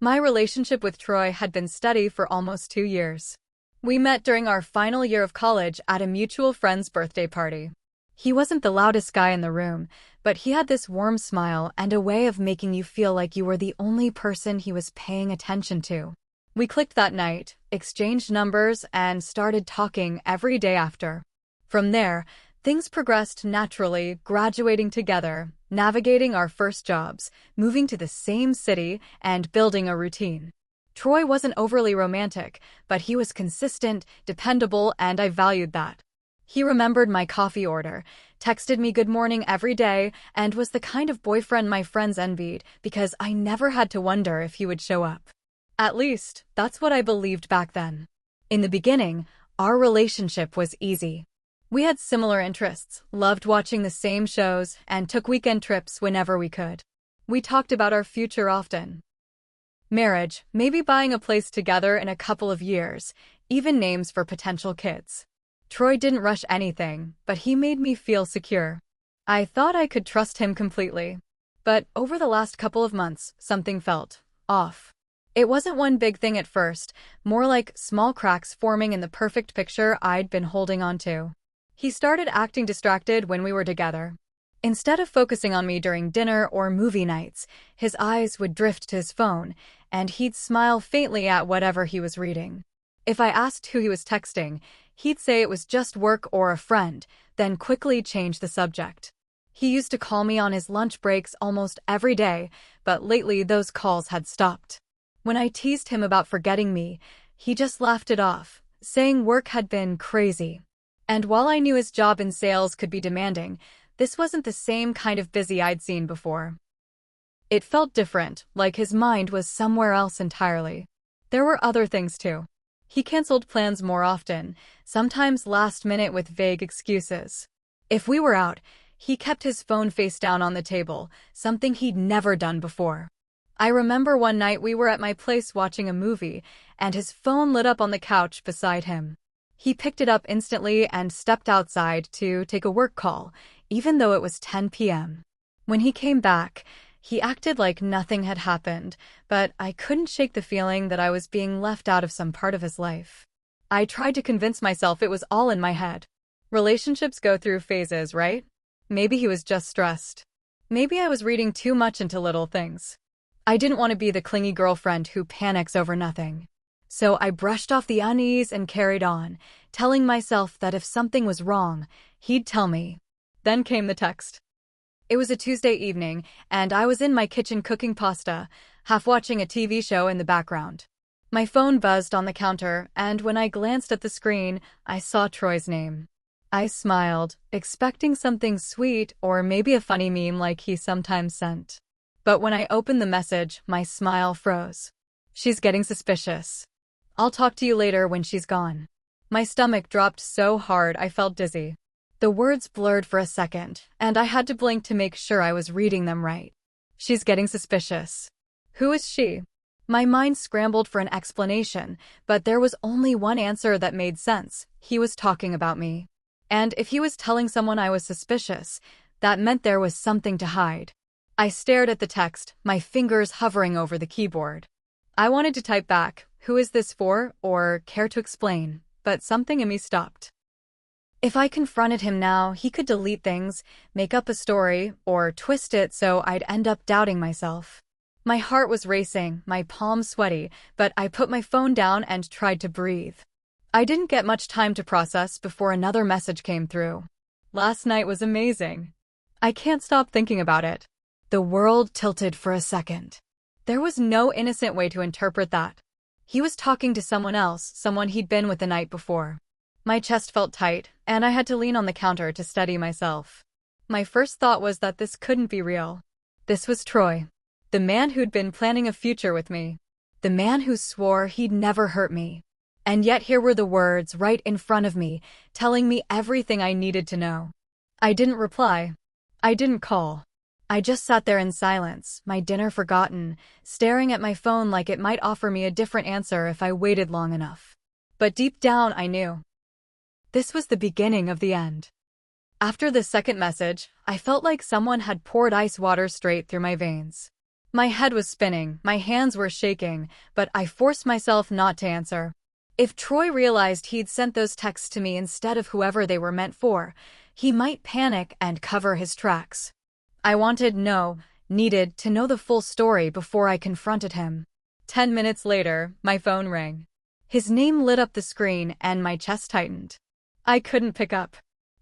My relationship with Troy had been steady for almost 2 years. We met during our final year of college at a mutual friend's birthday party. He wasn't the loudest guy in the room, but he had this warm smile and a way of making you feel like you were the only person he was paying attention to. We clicked that night, exchanged numbers, and started talking every day after. From there, things progressed naturally, graduating together, navigating our first jobs, moving to the same city, and building a routine. Troy wasn't overly romantic, but he was consistent, dependable, and I valued that. He remembered my coffee order, texted me good morning every day, and was the kind of boyfriend my friends envied because I never had to wonder if he would show up. At least, that's what I believed back then. In the beginning, our relationship was easy. We had similar interests, loved watching the same shows, and took weekend trips whenever we could. We talked about our future often. Marriage, maybe buying a place together in a couple of years, even names for potential kids. Troy didn't rush anything, but he made me feel secure. I thought I could trust him completely. But over the last couple of months, something felt off. It wasn't one big thing at first, more like small cracks forming in the perfect picture I'd been holding on to. He started acting distracted when we were together. Instead of focusing on me during dinner or movie nights, his eyes would drift to his phone, and he'd smile faintly at whatever he was reading. If I asked who he was texting, he'd say it was just work or a friend, then quickly change the subject. He used to call me on his lunch breaks almost every day, but lately those calls had stopped. When I teased him about forgetting me, he just laughed it off, saying work had been crazy. And while I knew his job in sales could be demanding, this wasn't the same kind of busy I'd seen before. It felt different, like his mind was somewhere else entirely. There were other things too. He canceled plans more often, sometimes last minute with vague excuses. If we were out, he kept his phone face down on the table, something he'd never done before. I remember one night we were at my place watching a movie, and his phone lit up on the couch beside him. He picked it up instantly and stepped outside to take a work call, even though it was 10 p.m. When he came back, he acted like nothing had happened, but I couldn't shake the feeling that I was being left out of some part of his life. I tried to convince myself it was all in my head. Relationships go through phases, right? Maybe he was just stressed. Maybe I was reading too much into little things. I didn't want to be the clingy girlfriend who panics over nothing. So I brushed off the unease and carried on, telling myself that if something was wrong, he'd tell me. Then came the text. It was a Tuesday evening, and I was in my kitchen cooking pasta, half watching a TV show in the background. My phone buzzed on the counter, and when I glanced at the screen, I saw Troy's name. I smiled, expecting something sweet or maybe a funny meme like he sometimes sent. But when I opened the message, my smile froze. She's getting suspicious. I'll talk to you later when she's gone. My stomach dropped so hard I felt dizzy. The words blurred for a second, and I had to blink to make sure I was reading them right. She's getting suspicious. Who is she? My mind scrambled for an explanation, but there was only one answer that made sense. He was talking about me. And if he was telling someone I was suspicious, that meant there was something to hide. I stared at the text, my fingers hovering over the keyboard. I wanted to type back, "Who is this for?" or "Care to explain?" but something in me stopped. If I confronted him now, he could delete things, make up a story, or twist it so I'd end up doubting myself. My heart was racing, my palms sweaty, but I put my phone down and tried to breathe. I didn't get much time to process before another message came through. Last night was amazing. I can't stop thinking about it. The world tilted for a second. There was no innocent way to interpret that. He was talking to someone else, someone he'd been with the night before. My chest felt tight, and I had to lean on the counter to steady myself. My first thought was that this couldn't be real. This was Troy, the man who'd been planning a future with me, the man who swore he'd never hurt me. And yet here were the words right in front of me, telling me everything I needed to know. I didn't reply. I didn't call. I just sat there in silence, my dinner forgotten, staring at my phone like it might offer me a different answer if I waited long enough. But deep down I knew. This was the beginning of the end. After the second message, I felt like someone had poured ice water straight through my veins. My head was spinning, my hands were shaking, but I forced myself not to answer. If Troy realized he'd sent those texts to me instead of whoever they were meant for, he might panic and cover his tracks. I needed to know the full story before I confronted him. 10 minutes later, my phone rang. His name lit up the screen and my chest tightened. I couldn't pick up.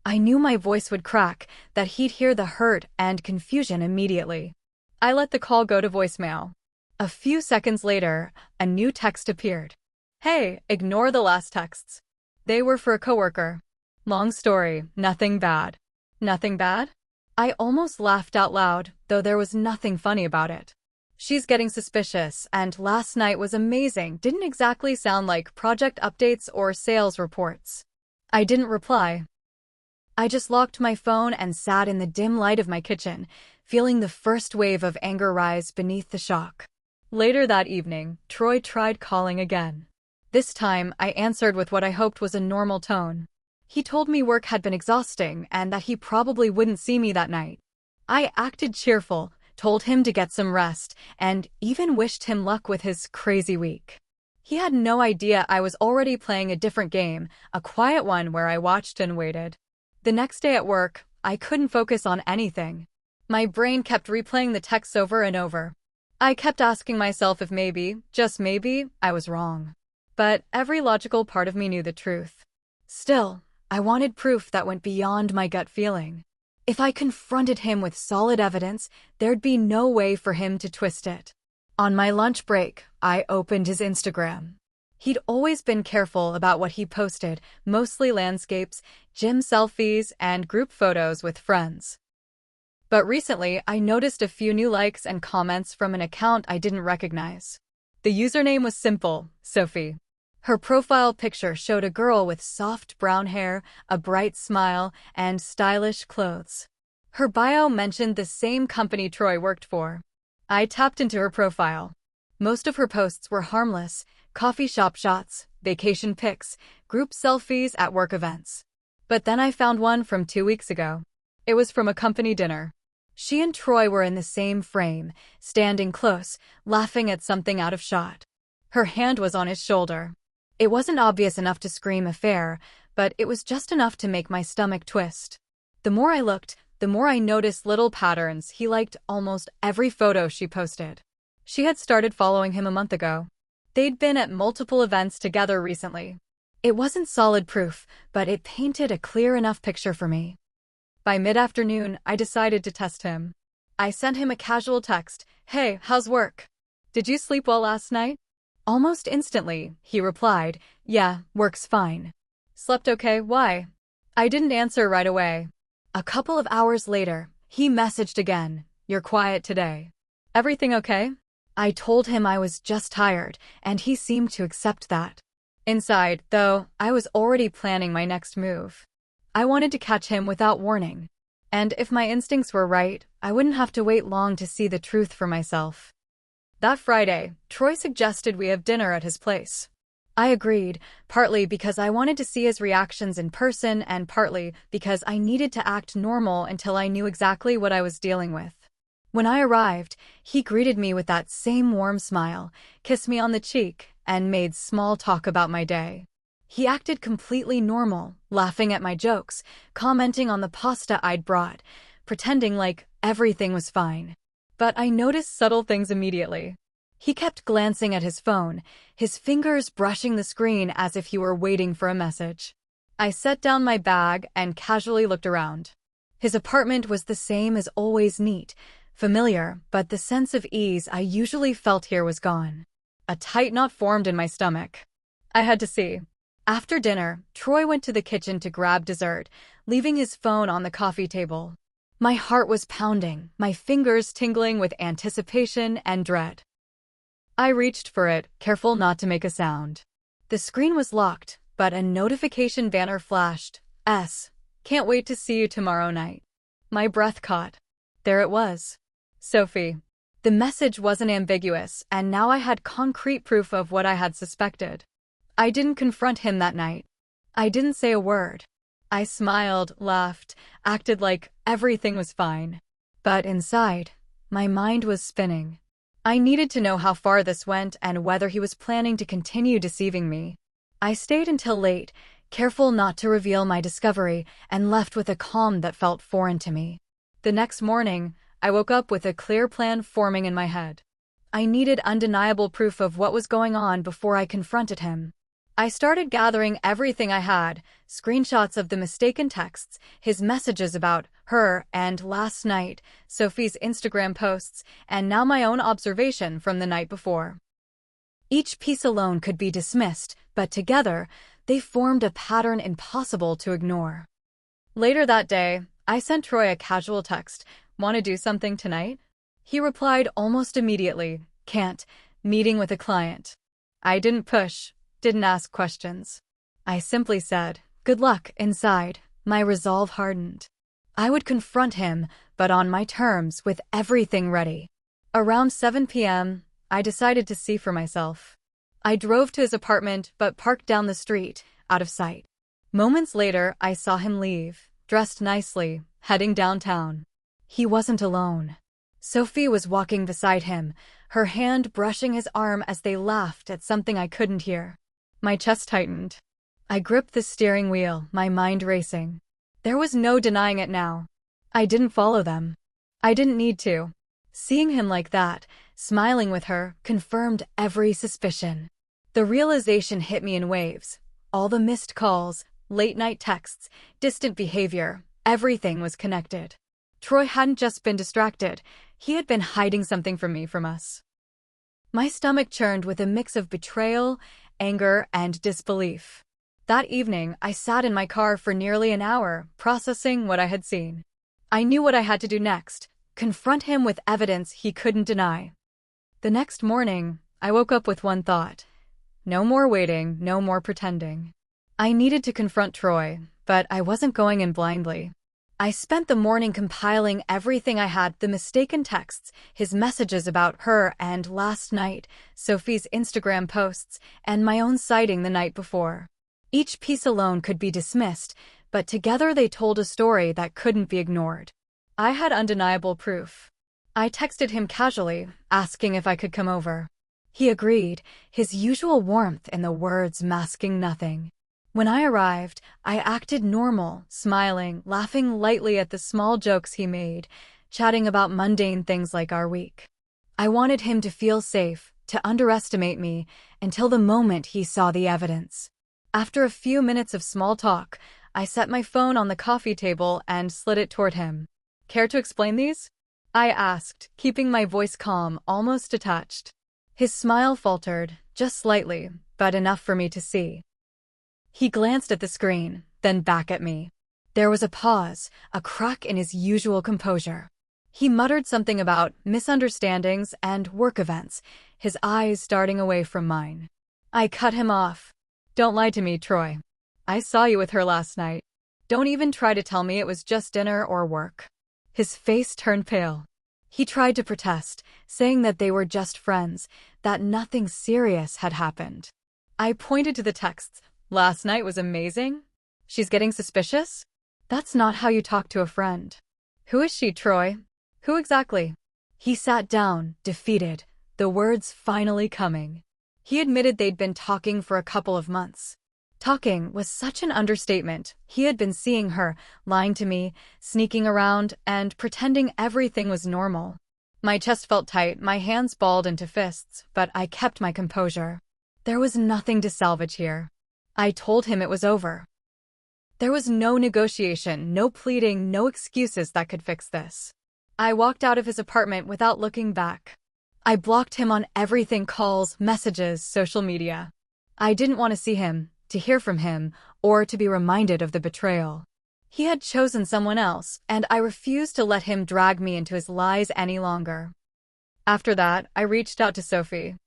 I knew my voice would crack, that he'd hear the hurt and confusion immediately. I let the call go to voicemail. A few seconds later, a new text appeared. Hey, ignore the last texts. They were for a coworker. Long story, nothing bad. Nothing bad? I almost laughed out loud, though there was nothing funny about it. She's getting suspicious, and last night was amazing didn't exactly sound like project updates or sales reports. I didn't reply. I just locked my phone and sat in the dim light of my kitchen, feeling the first wave of anger rise beneath the shock. Later that evening, Troy tried calling again. This time, I answered with what I hoped was a normal tone. He told me work had been exhausting and that he probably wouldn't see me that night. I acted cheerful, told him to get some rest, and even wished him luck with his crazy week. He had no idea I was already playing a different game, a quiet one where I watched and waited. The next day at work, I couldn't focus on anything. My brain kept replaying the texts over and over. I kept asking myself if maybe, just maybe, I was wrong. But every logical part of me knew the truth. Still, I wanted proof that went beyond my gut feeling. If I confronted him with solid evidence, there'd be no way for him to twist it. On my lunch break, I opened his Instagram. He'd always been careful about what he posted, mostly landscapes, gym selfies, and group photos with friends. But recently, I noticed a few new likes and comments from an account I didn't recognize. The username was simple, Sophie. Her profile picture showed a girl with soft brown hair, a bright smile, and stylish clothes. Her bio mentioned the same company Troy worked for. I tapped into her profile. Most of her posts were harmless: coffee shop shots, vacation pics, group selfies at work events. But then I found one from 2 weeks ago. It was from a company dinner. She and Troy were in the same frame, standing close, laughing at something out of shot. Her hand was on his shoulder. It wasn't obvious enough to scream affair, but it was just enough to make my stomach twist. The more I looked, the more I noticed little patterns. He liked almost every photo she posted. She had started following him a month ago. They'd been at multiple events together recently. It wasn't solid proof, but it painted a clear enough picture for me. By mid-afternoon, I decided to test him. I sent him a casual text, "Hey, how's work? Did you sleep well last night?" Almost instantly, he replied, "Yeah, work's fine." "Slept okay, why?" I didn't answer right away. A couple of hours later, he messaged again, "You're quiet today. Everything okay?" I told him I was just tired, and he seemed to accept that. Inside, though, I was already planning my next move. I wanted to catch him without warning. And if my instincts were right, I wouldn't have to wait long to see the truth for myself. That Friday, Troy suggested we have dinner at his place. I agreed, partly because I wanted to see his reactions in person and partly because I needed to act normal until I knew exactly what I was dealing with. When I arrived, he greeted me with that same warm smile, kissed me on the cheek, and made small talk about my day. He acted completely normal, laughing at my jokes, commenting on the pasta I'd brought, pretending like everything was fine. But I noticed subtle things immediately. He kept glancing at his phone, his fingers brushing the screen as if he were waiting for a message. I set down my bag and casually looked around. His apartment was the same as always, neat, familiar, but the sense of ease I usually felt here was gone. A tight knot formed in my stomach. I had to see. After dinner, Troy went to the kitchen to grab dessert, leaving his phone on the coffee table. My heart was pounding, my fingers tingling with anticipation and dread. I reached for it, careful not to make a sound. The screen was locked, but a notification banner flashed. Can't wait to see you tomorrow night. My breath caught. There it was. Sophie. The message wasn't ambiguous, and now I had concrete proof of what I had suspected. I didn't confront him that night. I didn't say a word. I smiled, laughed, acted like everything was fine. But inside, my mind was spinning. I needed to know how far this went and whether he was planning to continue deceiving me. I stayed until late, careful not to reveal my discovery, and left with a calm that felt foreign to me. The next morning, I woke up with a clear plan forming in my head. I needed undeniable proof of what was going on before I confronted him. I started gathering everything I had, screenshots of the mistaken texts, his messages about her, and last night, Sophie's Instagram posts, and now my own observation from the night before. Each piece alone could be dismissed, but together, they formed a pattern impossible to ignore. Later that day, I sent Troy a casual text, "Want to do something tonight?" He replied almost immediately, "Can't, meeting with a client." I didn't push. Didn't ask questions. I simply said, "Good luck," inside. My resolve hardened. I would confront him, but on my terms, with everything ready. Around 7 p.m., I decided to see for myself. I drove to his apartment, but parked down the street, out of sight. Moments later, I saw him leave, dressed nicely, heading downtown. He wasn't alone. Sophie was walking beside him, her hand brushing his arm as they laughed at something I couldn't hear. My chest tightened. I gripped the steering wheel, my mind racing. There was no denying it now. I didn't follow them. I didn't need to. Seeing him like that, smiling with her, confirmed every suspicion. The realization hit me in waves. All the missed calls, late-night texts, distant behavior, everything was connected. Troy hadn't just been distracted, he had been hiding something from us. My stomach churned with a mix of betrayal, anger, and disbelief. That evening, I sat in my car for nearly an hour, processing what I had seen. I knew what I had to do next, confront him with evidence he couldn't deny. The next morning, I woke up with one thought. No more waiting, no more pretending. I needed to confront Troy, but I wasn't going in blindly. I spent the morning compiling everything I had, the mistaken texts, his messages about her, and last night, Sophie's Instagram posts, and my own sighting the night before. Each piece alone could be dismissed, but together they told a story that couldn't be ignored. I had undeniable proof. I texted him casually, asking if I could come over. He agreed, his usual warmth in the words masking nothing. When I arrived, I acted normal, smiling, laughing lightly at the small jokes he made, chatting about mundane things like our week. I wanted him to feel safe, to underestimate me, until the moment he saw the evidence. After a few minutes of small talk, I set my phone on the coffee table and slid it toward him. "Care to explain these?" I asked, keeping my voice calm, almost detached. His smile faltered, just slightly, but enough for me to see. He glanced at the screen, then back at me. There was a pause, a crack in his usual composure. He muttered something about misunderstandings and work events, his eyes darting away from mine. I cut him off. "Don't lie to me, Troy. I saw you with her last night. Don't even try to tell me it was just dinner or work." His face turned pale. He tried to protest, saying that they were just friends, that nothing serious had happened. I pointed to the texts. "Last night was amazing? She's getting suspicious? That's not how you talk to a friend." "Who is she, Troy? Who exactly?" He sat down, defeated, the words finally coming. He admitted they'd been talking for a couple of months. Talking was such an understatement. He had been seeing her, lying to me, sneaking around, and pretending everything was normal. My chest felt tight, my hands balled into fists, but I kept my composure. There was nothing to salvage here. I told him it was over. There was no negotiation, no pleading, no excuses that could fix this. I walked out of his apartment without looking back. I blocked him on everything: calls, messages, social media. I didn't want to see him, to hear from him, or to be reminded of the betrayal. He had chosen someone else, and I refused to let him drag me into his lies any longer. After that, I reached out to Sophie.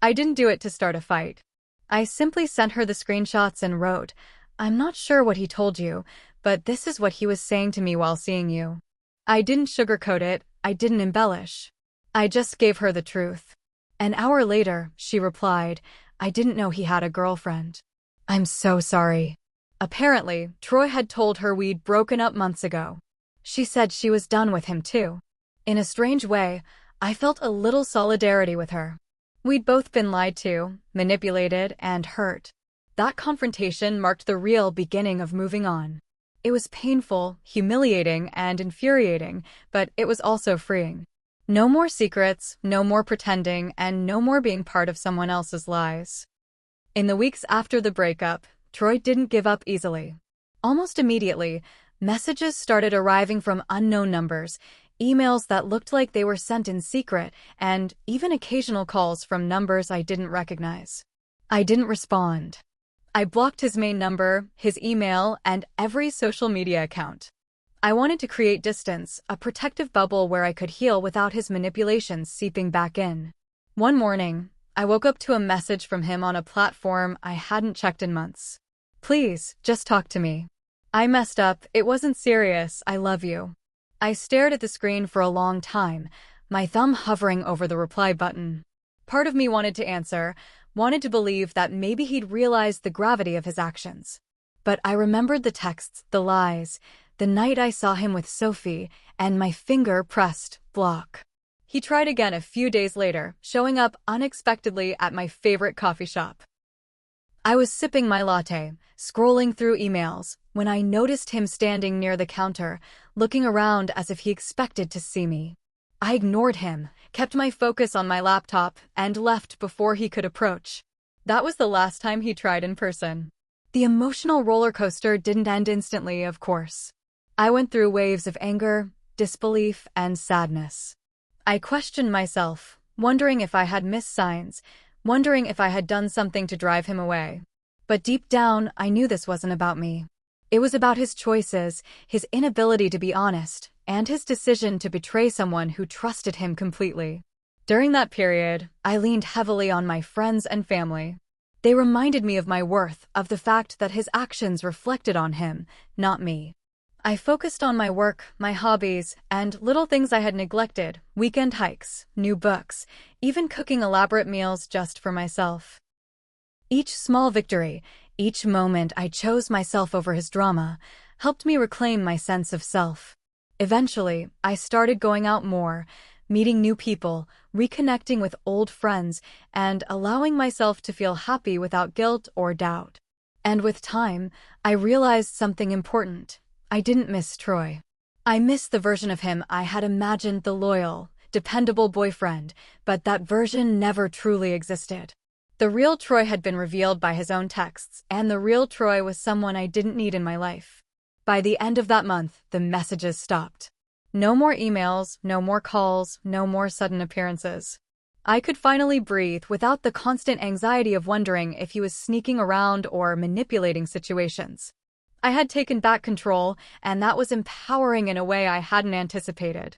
I didn't do it to start a fight. I simply sent her the screenshots and wrote, "I'm not sure what he told you, but this is what he was saying to me while seeing you." I didn't sugarcoat it, I didn't embellish. I just gave her the truth. An hour later, she replied, "I didn't know he had a girlfriend." "I'm so sorry." Apparently, Troy had told her we'd broken up months ago. She said she was done with him too. In a strange way, I felt a little solidarity with her. We'd both been lied to, manipulated, and hurt. That confrontation marked the real beginning of moving on. It was painful, humiliating, and infuriating, but it was also freeing. No more secrets, no more pretending, and no more being part of someone else's lies. In the weeks after the breakup, Troy didn't give up easily. Almost immediately, messages started arriving from unknown numbers, emails that looked like they were sent in secret, and even occasional calls from numbers I didn't recognize. I didn't respond. I blocked his main number, his email, and every social media account. I wanted to create distance, a protective bubble where I could heal without his manipulations seeping back in. One morning, I woke up to a message from him on a platform I hadn't checked in months. "Please, just talk to me. I messed up, it wasn't serious, I love you." I stared at the screen for a long time, my thumb hovering over the reply button. Part of me wanted to answer, wanted to believe that maybe he'd realized the gravity of his actions. But I remembered the texts, the lies, the night I saw him with Sophie, and my finger pressed block. He tried again a few days later, showing up unexpectedly at my favorite coffee shop. I was sipping my latte, scrolling through emails, when I noticed him standing near the counter, looking around as if he expected to see me. I ignored him, kept my focus on my laptop, and left before he could approach. That was the last time he tried in person. The emotional roller coaster didn't end instantly, of course. I went through waves of anger, disbelief, and sadness. I questioned myself, wondering if I had missed signs, wondering if I had done something to drive him away. But deep down, I knew this wasn't about me. It was about his choices, his inability to be honest, and his decision to betray someone who trusted him completely. During that period, I leaned heavily on my friends and family. They reminded me of my worth, of the fact that his actions reflected on him, not me. I focused on my work, my hobbies, and little things I had neglected, weekend hikes, new books, even cooking elaborate meals just for myself. Each small victory, each moment I chose myself over his drama, helped me reclaim my sense of self. Eventually, I started going out more, meeting new people, reconnecting with old friends, and allowing myself to feel happy without guilt or doubt. And with time, I realized something important. I didn't miss Troy. I missed the version of him I had imagined, the loyal, dependable boyfriend, but that version never truly existed. The real Troy had been revealed by his own texts, and the real Troy was someone I didn't need in my life. By the end of that month, the messages stopped. No more emails, no more calls, no more sudden appearances. I could finally breathe without the constant anxiety of wondering if he was sneaking around or manipulating situations. I had taken back control, and that was empowering in a way I hadn't anticipated.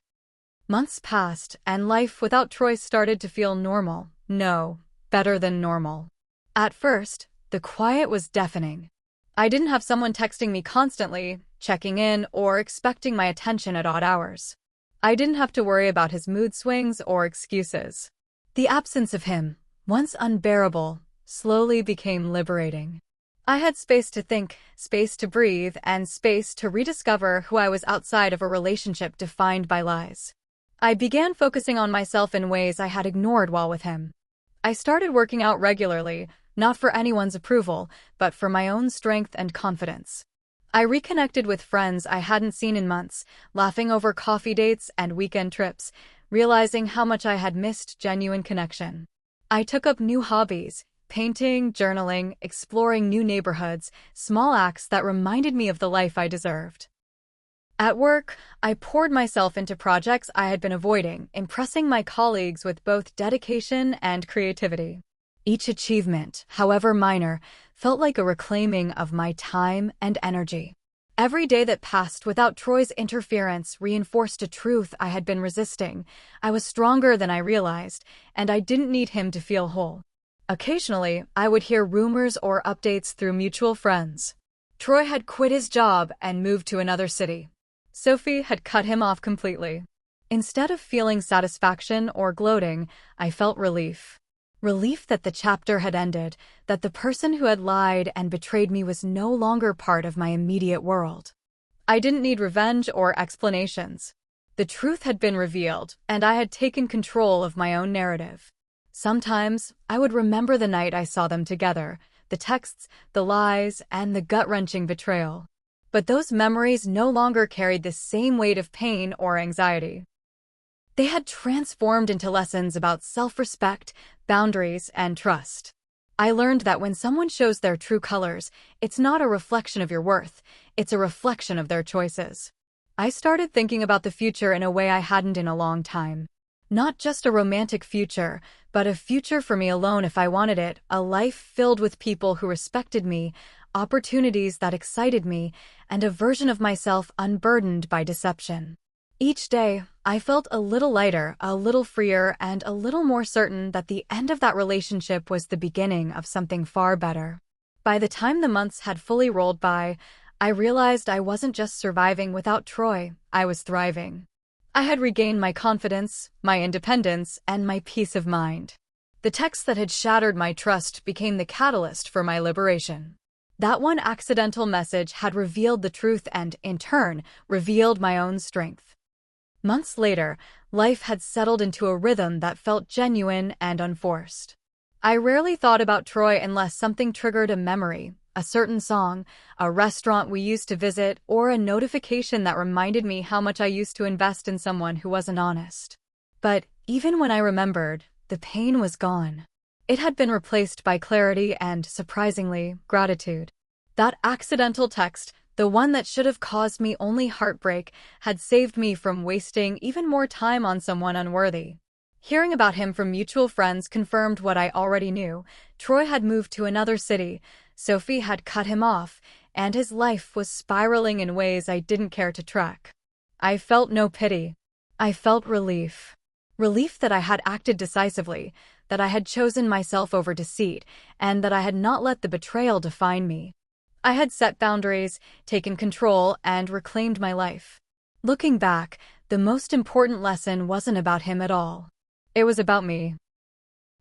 Months passed, and life without Troy started to feel normal. No, better than normal. At first, the quiet was deafening. I didn't have someone texting me constantly, checking in, or expecting my attention at odd hours. I didn't have to worry about his mood swings or excuses. The absence of him, once unbearable, slowly became liberating. I had space to think, space to breathe, and space to rediscover who I was outside of a relationship defined by lies. I began focusing on myself in ways I had ignored while with him. I started working out regularly, not for anyone's approval, but for my own strength and confidence. I reconnected with friends I hadn't seen in months, laughing over coffee dates and weekend trips, realizing how much I had missed genuine connection. I took up new hobbies, painting, journaling, exploring new neighborhoods, small acts that reminded me of the life I deserved. At work, I poured myself into projects I had been avoiding, impressing my colleagues with both dedication and creativity. Each achievement, however minor, felt like a reclaiming of my time and energy. Every day that passed without Troy's interference reinforced a truth I had been resisting. I was stronger than I realized, and I didn't need him to feel whole. Occasionally, I would hear rumors or updates through mutual friends. Troy had quit his job and moved to another city. Sophie had cut him off completely. Instead of feeling satisfaction or gloating, I felt relief. Relief that the chapter had ended, that the person who had lied and betrayed me was no longer part of my immediate world. I didn't need revenge or explanations. The truth had been revealed, and I had taken control of my own narrative. Sometimes, I would remember the night I saw them together, the texts, the lies, and the gut-wrenching betrayal. But those memories no longer carried the same weight of pain or anxiety. They had transformed into lessons about self-respect, boundaries, and trust. I learned that when someone shows their true colors, it's not a reflection of your worth, it's a reflection of their choices. I started thinking about the future in a way I hadn't in a long time. Not just a romantic future, but a future for me alone if I wanted it, a life filled with people who respected me, opportunities that excited me, and a version of myself unburdened by deception. Each day, I felt a little lighter, a little freer, and a little more certain that the end of that relationship was the beginning of something far better. By the time the months had fully rolled by, I realized I wasn't just surviving without Troy, I was thriving. I had regained my confidence, my independence, and my peace of mind. The text that had shattered my trust became the catalyst for my liberation. That one accidental message had revealed the truth and, in turn, revealed my own strength. Months later, life had settled into a rhythm that felt genuine and unforced. I rarely thought about Troy unless something triggered a memory, a certain song, a restaurant we used to visit, or a notification that reminded me how much I used to invest in someone who wasn't honest. But even when I remembered, the pain was gone. It had been replaced by clarity and, surprisingly, gratitude. That accidental text, the one that should have caused me only heartbreak, had saved me from wasting even more time on someone unworthy. Hearing about him from mutual friends confirmed what I already knew. Troy had moved to another city, Sophie had cut him off, and his life was spiraling in ways I didn't care to track. I felt no pity. I felt relief. Relief that I had acted decisively, that I had chosen myself over deceit, and that I had not let the betrayal define me. I had set boundaries, taken control, and reclaimed my life. Looking back, the most important lesson wasn't about him at all. It was about me.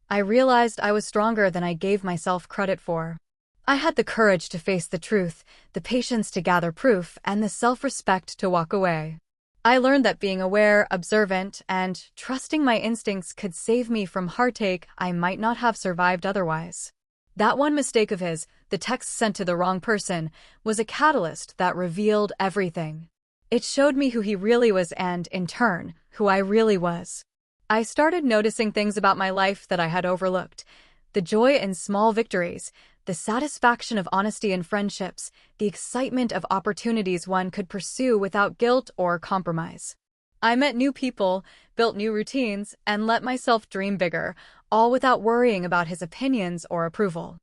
I realized I was stronger than I gave myself credit for. I had the courage to face the truth, the patience to gather proof, and the self-respect to walk away. I learned that being aware, observant, and trusting my instincts could save me from heartache I might not have survived otherwise. That one mistake of his, the text sent to the wrong person, was a catalyst that revealed everything. It showed me who he really was and, in turn, who I really was. I started noticing things about my life that I had overlooked. The joy in small victories, the satisfaction of honesty in friendships, the excitement of opportunities one could pursue without guilt or compromise. I met new people, built new routines, and let myself dream bigger, all without worrying about his opinions or approval.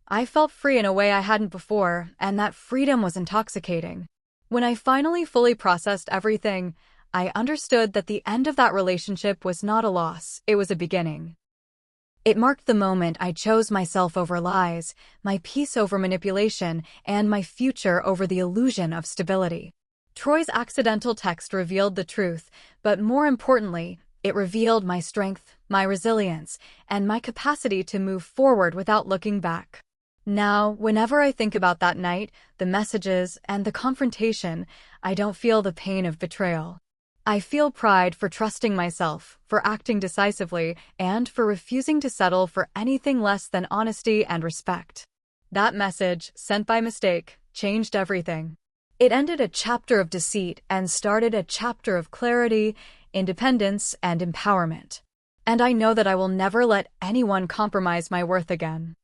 I felt free in a way I hadn't before, and that freedom was intoxicating. When I finally fully processed everything, I understood that the end of that relationship was not a loss, it was a beginning. It marked the moment I chose myself over lies, my peace over manipulation, and my future over the illusion of stability. Troy's accidental text revealed the truth, but more importantly, it revealed my strength, my resilience, and my capacity to move forward without looking back. Now, whenever I think about that night, the messages, and the confrontation, I don't feel the pain of betrayal. I feel pride for trusting myself, for acting decisively, and for refusing to settle for anything less than honesty and respect. That message, sent by mistake, changed everything. It ended a chapter of deceit and started a chapter of clarity, independence, and empowerment. And I know that I will never let anyone compromise my worth again.